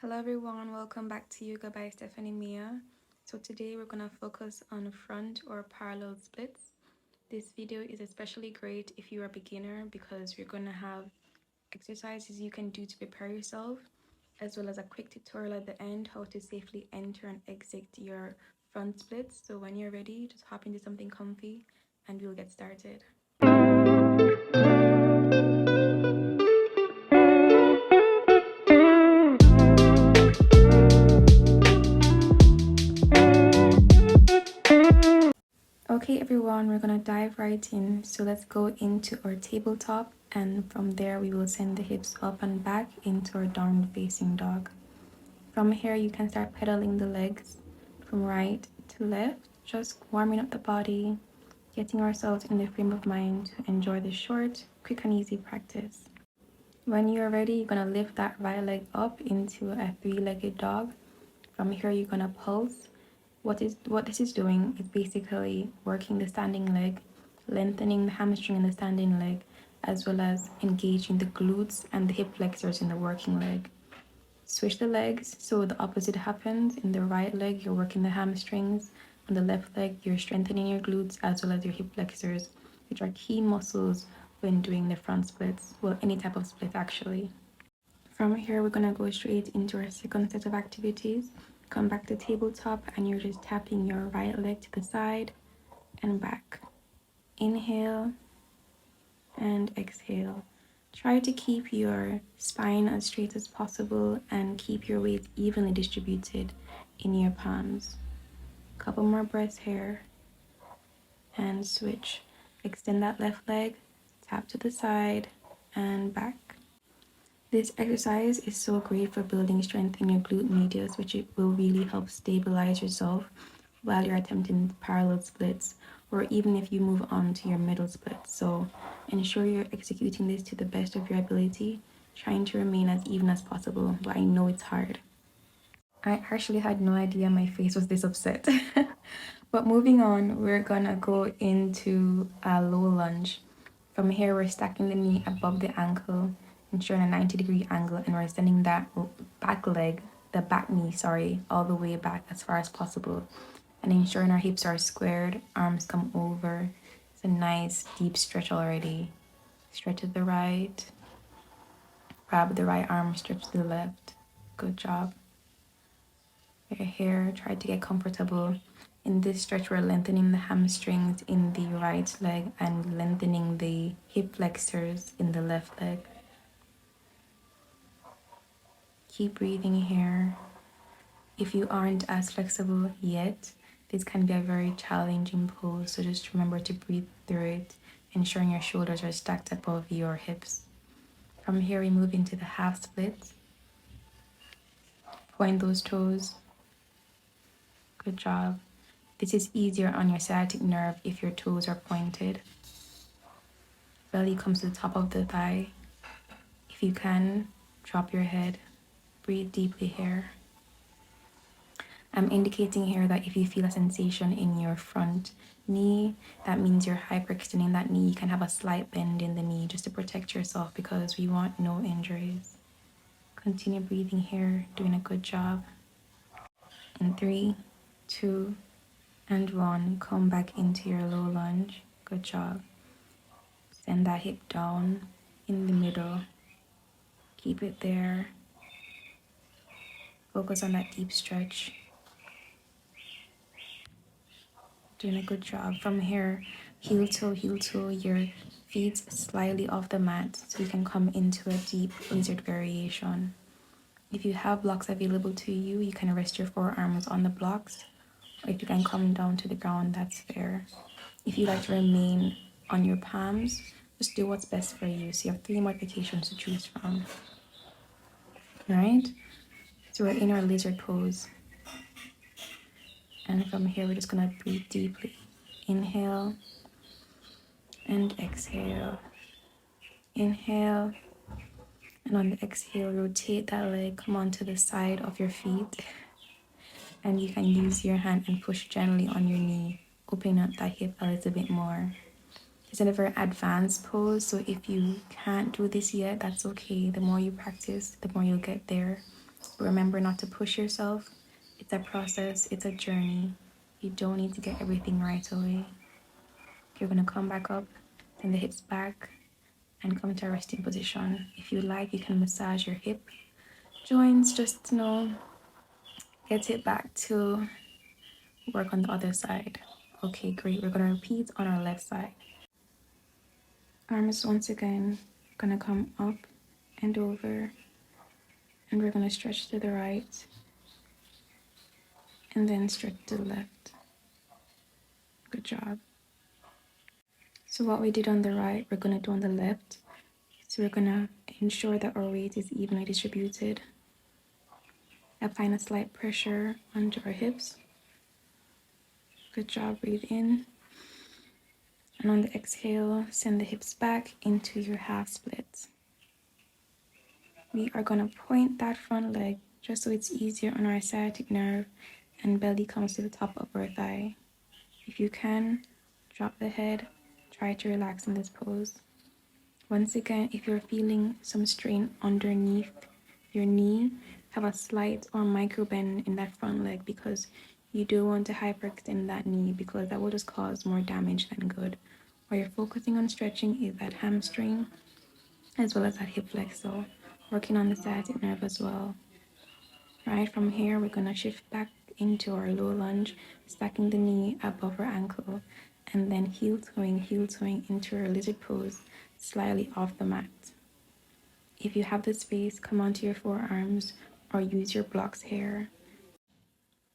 Hello everyone, welcome back to Yoga by Stephanie Mia. So today we're going to focus on front or parallel splits. This video is especially great if you're a beginner because we're going to have exercises you can do to prepare yourself, as well as a quick tutorial at the end how to safely enter and exit your front splits. So when you're ready, just hop into something comfy and we'll get started. Okay everyone, we're gonna dive right in. So let's go into our tabletop, and from there we will send the hips up and back into our downward facing dog. From here you can start pedaling the legs from right to left, just warming up the body, getting ourselves in the frame of mind to enjoy the short, quick and easy practice. When you're ready, you're gonna lift that right leg up into a three-legged dog. From here you're gonna pulse. What this is doing is basically working the standing leg, lengthening the hamstring in the standing leg, as well as engaging the glutes and the hip flexors in the working leg. Switch the legs so the opposite happens. In the right leg, you're working the hamstrings. On the left leg, you're strengthening your glutes as well as your hip flexors, which are key muscles when doing the front splits. Well, any type of split actually. From here, we're gonna go straight into our second set of activities. Come back to tabletop and you're just tapping your right leg to the side and back. Inhale and exhale. Try to keep your spine as straight as possible and keep your weight evenly distributed in your palms. Couple more breaths here and switch. Extend that left leg, tap to the side and back. This exercise is so great for building strength in your glute medius, which it will really help stabilize yourself while you're attempting parallel splits, or even if you move on to your middle splits. So ensure you're executing this to the best of your ability, trying to remain as even as possible, but I know it's hard. I actually had no idea my face was this upset. But moving on, we're gonna go into a low lunge. From here, we're stacking the knee above the ankle, ensuring a 90-degree angle, and we're sending that back leg, the back knee, sorry, all the way back as far as possible. And ensuring our hips are squared, arms come over. It's a nice deep stretch already. Stretch to the right, grab the right arm, stretch to the left. Good job. Your hair, try to get comfortable. In this stretch, we're lengthening the hamstrings in the right leg and lengthening the hip flexors in the left leg. Keep breathing here. If you aren't as flexible yet, this can be a very challenging pose, so just remember to breathe through it, ensuring your shoulders are stacked above your hips. From here, we move into the half split. Point those toes. Good job. This is easier on your sciatic nerve if your toes are pointed. Belly comes to the top of the thigh. If you can, drop your head. Breathe deeply here. I'm indicating here that if you feel a sensation in your front knee, that means you're hyperextending that knee. You can have a slight bend in the knee just to protect yourself because we want no injuries. Continue breathing here, doing a good job. In 3, 2, and 1, come back into your low lunge. Good job. Send that hip down in the middle. Keep it there. Focus on that deep stretch. Doing a good job. From here, heel toe, your feet slightly off the mat so you can come into a deep lizard variation. If you have blocks available to you, you can rest your forearms on the blocks, or if you can come down to the ground, that's fair. If you like to remain on your palms, just do what's best for you. So you have 3 modifications to choose from. Alright? So we're in our lizard pose. And from here, we're just gonna breathe deeply. Inhale and exhale. Inhale. And on the exhale, rotate that leg, come onto the side of your feet. And you can use your hand and push gently on your knee, opening up that hip a little bit more. It's a very advanced pose, so if you can't do this yet, that's okay. The more you practice, the more you'll get there. But remember not to push yourself. It's a process, it's a journey. You don't need to get everything right away. You're going to come back up, send the hips back, and come to a resting position. If you like, you can massage your hip joints, just get it back to work on the other side. Okay, great. We're going to repeat on our left side. Arms once again going to come up and over, and we're going to stretch to the right and then stretch to the left. Good job. So what we did on the right, we're going to do on the left. So we're going to ensure that our weight is evenly distributed. Applying a slight pressure onto our hips. Good job. Breathe in. And on the exhale, send the hips back into your half splits. We are going to point that front leg just so it's easier on our sciatic nerve and belly comes to the top of our thigh. If you can, drop the head. Try to relax in this pose. Once again, if you're feeling some strain underneath your knee, have a slight or micro bend in that front leg because you don't want to hyperextend that knee because that will just cause more damage than good. What you're focusing on stretching is that hamstring as well as that hip flexor, working on the sciatic nerve as well. Right, from here we're going to shift back into our low lunge, stacking the knee above our ankle, and then heel toeing into our lizard pose, slightly off the mat. If you have the space, come onto your forearms or use your blocks here.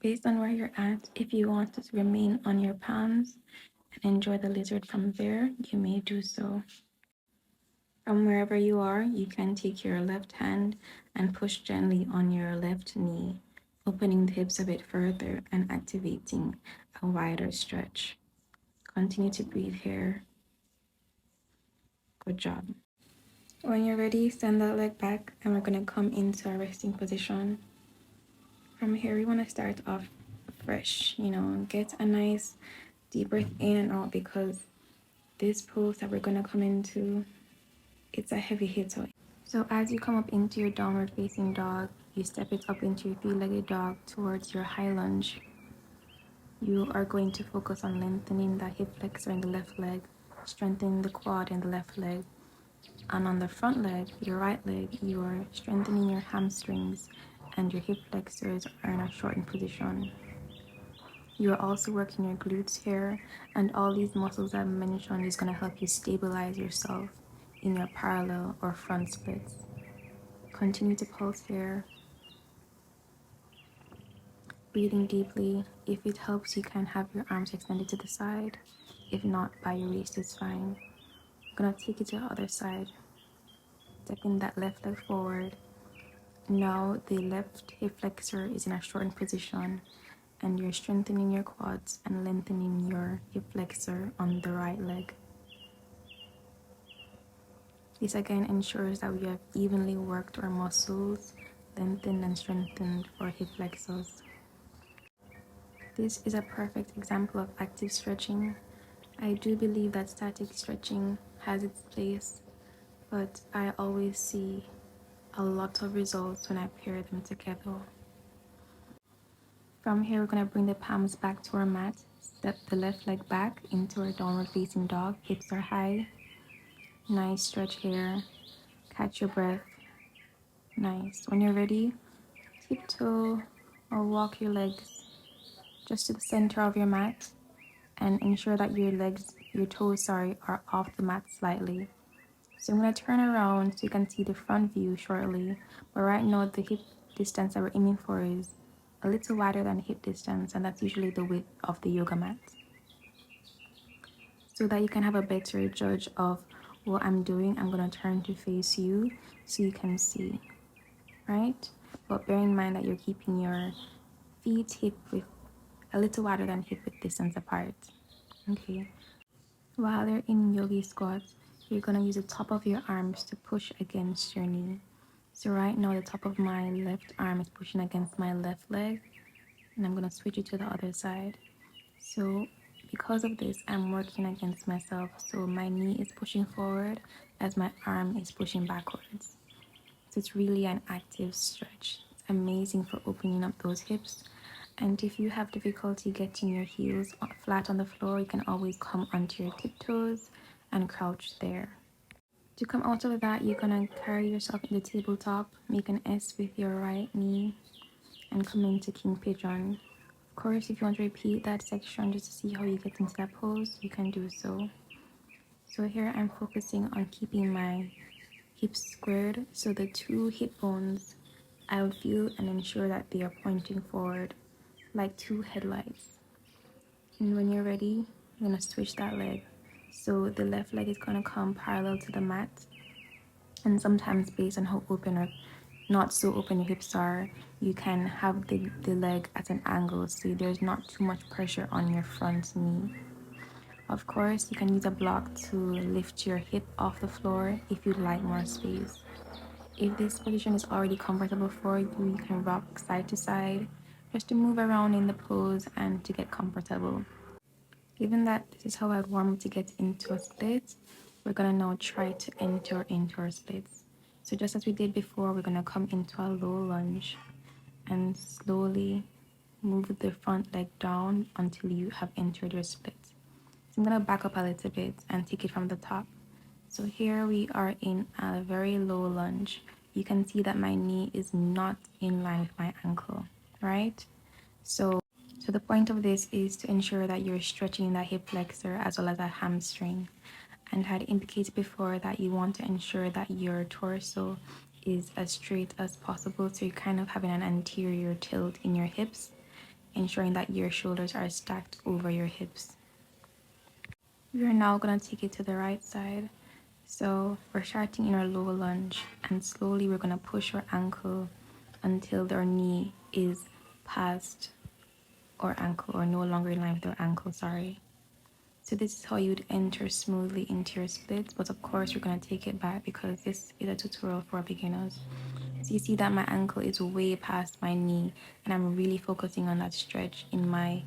Based on where you're at, if you want to remain on your palms and enjoy the lizard from there, you may do so. From wherever you are, you can take your left hand and push gently on your left knee, opening the hips a bit further and activating a wider stretch. Continue to breathe here. Good job. When you're ready, send that leg back and we're going to come into our resting position. From here, we want to start off fresh, get a nice deep breath in and out because this pose that we're going to come into, it's a heavy hitter. So as you come up into your downward facing dog, you step it up into your three-legged dog towards your high lunge. You are going to focus on lengthening the hip flexor in the left leg, strengthening the quad in the left leg. And on the front leg, your right leg, you are strengthening your hamstrings and your hip flexors are in a shortened position. You are also working your glutes here, and all these muscles I've mentioned is going to help you stabilize yourself in your parallel or front splits. Continue to pulse here. Breathing deeply. If it helps, you can have your arms extended to the side. If not, by your waist is fine. I'm going to take it to the other side. Stepping that left leg forward. Now the left hip flexor is in a shortened position and you're strengthening your quads and lengthening your hip flexor on the right leg. This again ensures that we have evenly worked our muscles, lengthened and strengthened our hip flexors. This is a perfect example of active stretching. I do believe that static stretching has its place, but I always see a lot of results when I pair them together. From here, we're going to bring the palms back to our mat. Step the left leg back into our downward facing dog. Hips are high. Nice stretch here. Catch your breath. Nice. When you're ready, tiptoe or walk your legs just to the center of your mat and ensure that your toes, are off the mat slightly. So I'm going to turn around so you can see the front view shortly. But right now, the hip distance that we're aiming for is a little wider than hip distance, and that's usually the width of the yoga mat. So that you can have a better judge of what I'm doing, I'm going to turn to face you so you can see, right? But bear in mind that you're keeping your feet hip width a little wider than hip width distance apart. Okay. While you're in yogi squat, you're going to use the top of your arms to push against your knee. So right now, the top of my left arm is pushing against my left leg, and I'm going to switch it to the other side. So because of this, I'm working against myself. So my knee is pushing forward as my arm is pushing backwards. So it's really an active stretch. It's amazing for opening up those hips. And if you have difficulty getting your heels flat on the floor, you can always come onto your tiptoes and crouch there. To come out of that, you're gonna carry yourself in the tabletop, make an S with your right knee, and come into King Pigeon. Of course, if you want to repeat that section just to see how you get into that pose, you can do so. So here I'm focusing on keeping my hips squared, so the two hip bones, I would feel and ensure that they are pointing forward like two headlights. And when you're ready, you're gonna switch that leg. So the left leg is gonna come parallel to the mat, and sometimes based on how open or not so open your hips are, you can have the leg at an angle so there's not too much pressure on your front knee. Of course, you can use a block to lift your hip off the floor if you'd like more space. If this position is already comfortable for you, you can rock side to side just to move around in the pose and to get comfortable. Given that this is how I'd warm up to get into a split, we're gonna now try to enter into our splits. So just as we did before, we're gonna come into a low lunge and slowly move the front leg down until you have entered your split. So I'm gonna back up a little bit and take it from the top. So here we are in a very low lunge. You can see that my knee is not in line with my ankle, right? So the point of this is to ensure that you're stretching that hip flexor as well as that hamstring. And I had indicated before that you want to ensure that your torso is as straight as possible. So you're kind of having an anterior tilt in your hips, ensuring that your shoulders are stacked over your hips. We are now going to take it to the right side. So we're starting in our low lunge, and slowly we're going to push our ankle until our knee is past our ankle, or no longer in line with our ankle, sorry. So this is how you would enter smoothly into your splits, but of course you're going to take it back because this is a tutorial for beginners. So you see that my ankle is way past my knee, and I'm really focusing on that stretch in my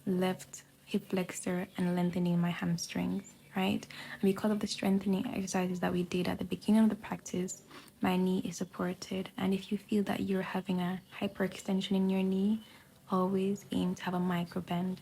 left hip flexor and lengthening my hamstrings, right? And because of the strengthening exercises that we did at the beginning of the practice, my knee is supported. And if you feel that you're having a hyperextension in your knee, always aim to have a micro bend.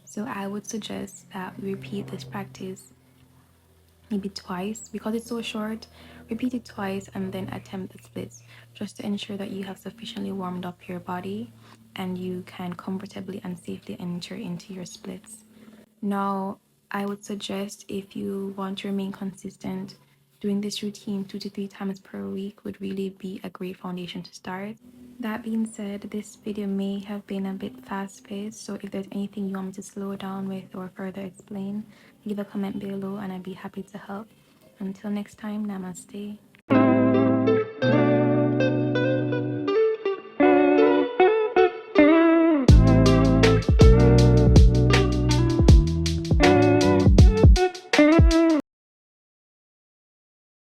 So I would suggest that we repeat this practice maybe twice because it's so short. Repeat it twice and then attempt the splits just to ensure that you have sufficiently warmed up your body and you can comfortably and safely enter into your splits. Now, I would suggest if you want to remain consistent, doing this routine 2 to 3 times per week would really be a great foundation to start. That being said, this video may have been a bit fast-paced, so if there's anything you want me to slow down with or further explain, leave a comment below and I'd be happy to help. Until next time, namaste.